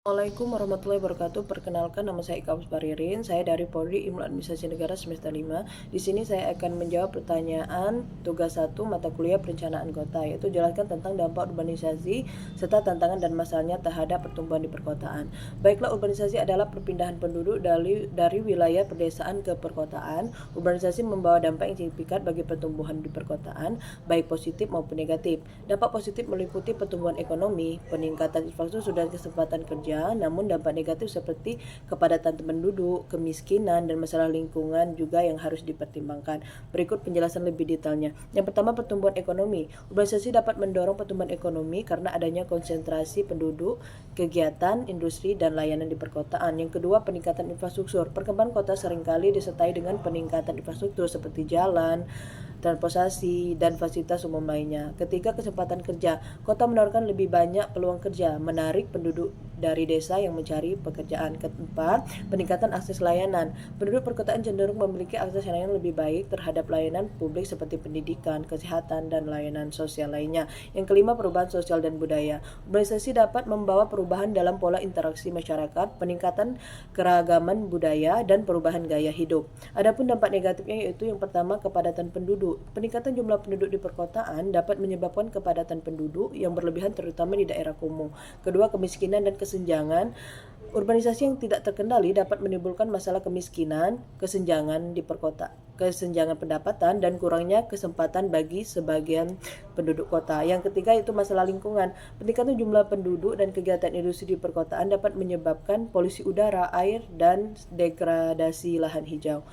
Assalamualaikum warahmatullahi wabarakatuh. Perkenalkan, nama saya Ika Baririn. Saya dari Prodi Ilmu Administrasi Negara semester 5. Di sini saya akan menjawab pertanyaan tugas 1 mata kuliah Perencanaan Kota, yaitu jelaskan tentang dampak urbanisasi serta tantangan dan masalahnya terhadap pertumbuhan di perkotaan. Baiklah, urbanisasi adalah perpindahan penduduk dari wilayah pedesaan ke perkotaan. Urbanisasi membawa dampak yang signifikan bagi pertumbuhan di perkotaan, baik positif maupun negatif. Dampak positif meliputi pertumbuhan ekonomi, peningkatan infrastruktur dan kesempatan kerja. Namun dampak negatif seperti kepadatan penduduk, kemiskinan, dan masalah lingkungan juga yang harus dipertimbangkan. Berikut penjelasan lebih detailnya. Yang pertama, pertumbuhan ekonomi. Urbanisasi dapat mendorong pertumbuhan ekonomi karena adanya konsentrasi penduduk, kegiatan, industri, dan layanan di perkotaan. Yang kedua, peningkatan infrastruktur. Perkembangan kota seringkali disertai dengan peningkatan infrastruktur seperti jalan, transportasi, dan fasilitas umum lainnya. Ketiga, kesempatan kerja. Kota menawarkan lebih banyak peluang kerja, menarik penduduk dari desa yang mencari pekerjaan. Keempat, peningkatan akses layanan. Penduduk perkotaan cenderung memiliki akses layanan lebih baik terhadap layanan publik seperti pendidikan, kesehatan, dan layanan sosial lainnya. Yang kelima, perubahan sosial dan budaya. Urbanisasi dapat membawa perubahan dalam pola interaksi masyarakat, peningkatan keragaman budaya, dan perubahan gaya hidup. Adapun dampak negatifnya yaitu yang pertama, kepadatan penduduk. Peningkatan jumlah penduduk di perkotaan dapat menyebabkan kepadatan penduduk yang berlebihan terutama di daerah kumuh. Kedua, kemiskinan dan kesenjangan. Urbanisasi yang tidak terkendali dapat menimbulkan masalah kemiskinan, kesenjangan di perkotaan, kesenjangan pendapatan, dan kurangnya kesempatan bagi sebagian penduduk kota. Yang ketiga itu masalah lingkungan. Peningkatan jumlah penduduk dan kegiatan industri di perkotaan dapat menyebabkan polusi udara, air, dan degradasi lahan hijau.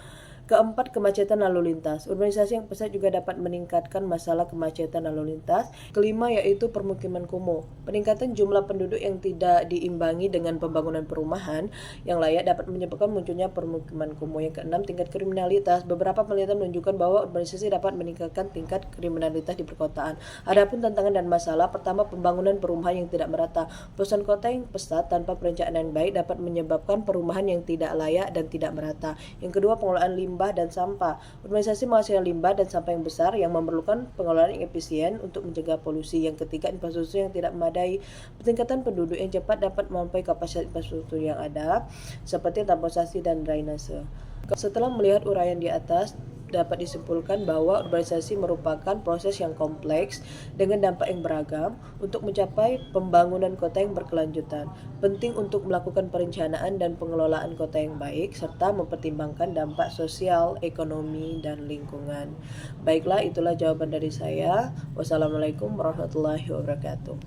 Keempat, kemacetan lalu lintas. Urbanisasi yang pesat juga dapat meningkatkan masalah kemacetan lalu lintas. Kelima yaitu permukiman kumuh. Peningkatan jumlah penduduk yang tidak diimbangi dengan pembangunan perumahan yang layak dapat menyebabkan munculnya permukiman kumuh. Yang keenam, tingkat kriminalitas. Beberapa penelitian menunjukkan bahwa urbanisasi dapat meningkatkan tingkat kriminalitas di perkotaan. Adapun tantangan dan masalah, pertama, pembangunan perumahan yang tidak merata. Perusahaan kota yang pesat tanpa perencanaan yang baik dapat menyebabkan perumahan yang tidak layak dan tidak merata. Yang kedua, pengelolaan limbah dan sampah. Urbanisasi menghasilkan limbah dan sampah yang besar yang memerlukan pengelolaan yang efisien untuk mencegah polusi. Yang ketiga, infrastruktur yang tidak memadai. Peningkatan penduduk yang cepat dapat melampaui kapasitas infrastruktur yang ada, seperti transportasi dan drainase. Setelah melihat uraian di atas, dapat disimpulkan bahwa urbanisasi merupakan proses yang kompleks dengan dampak yang beragam untuk mencapai pembangunan kota yang berkelanjutan. Penting untuk melakukan perencanaan dan pengelolaan kota yang baik serta mempertimbangkan dampak sosial, ekonomi, dan lingkungan. Baiklah, itulah jawaban dari saya. Wassalamualaikum warahmatullahi wabarakatuh.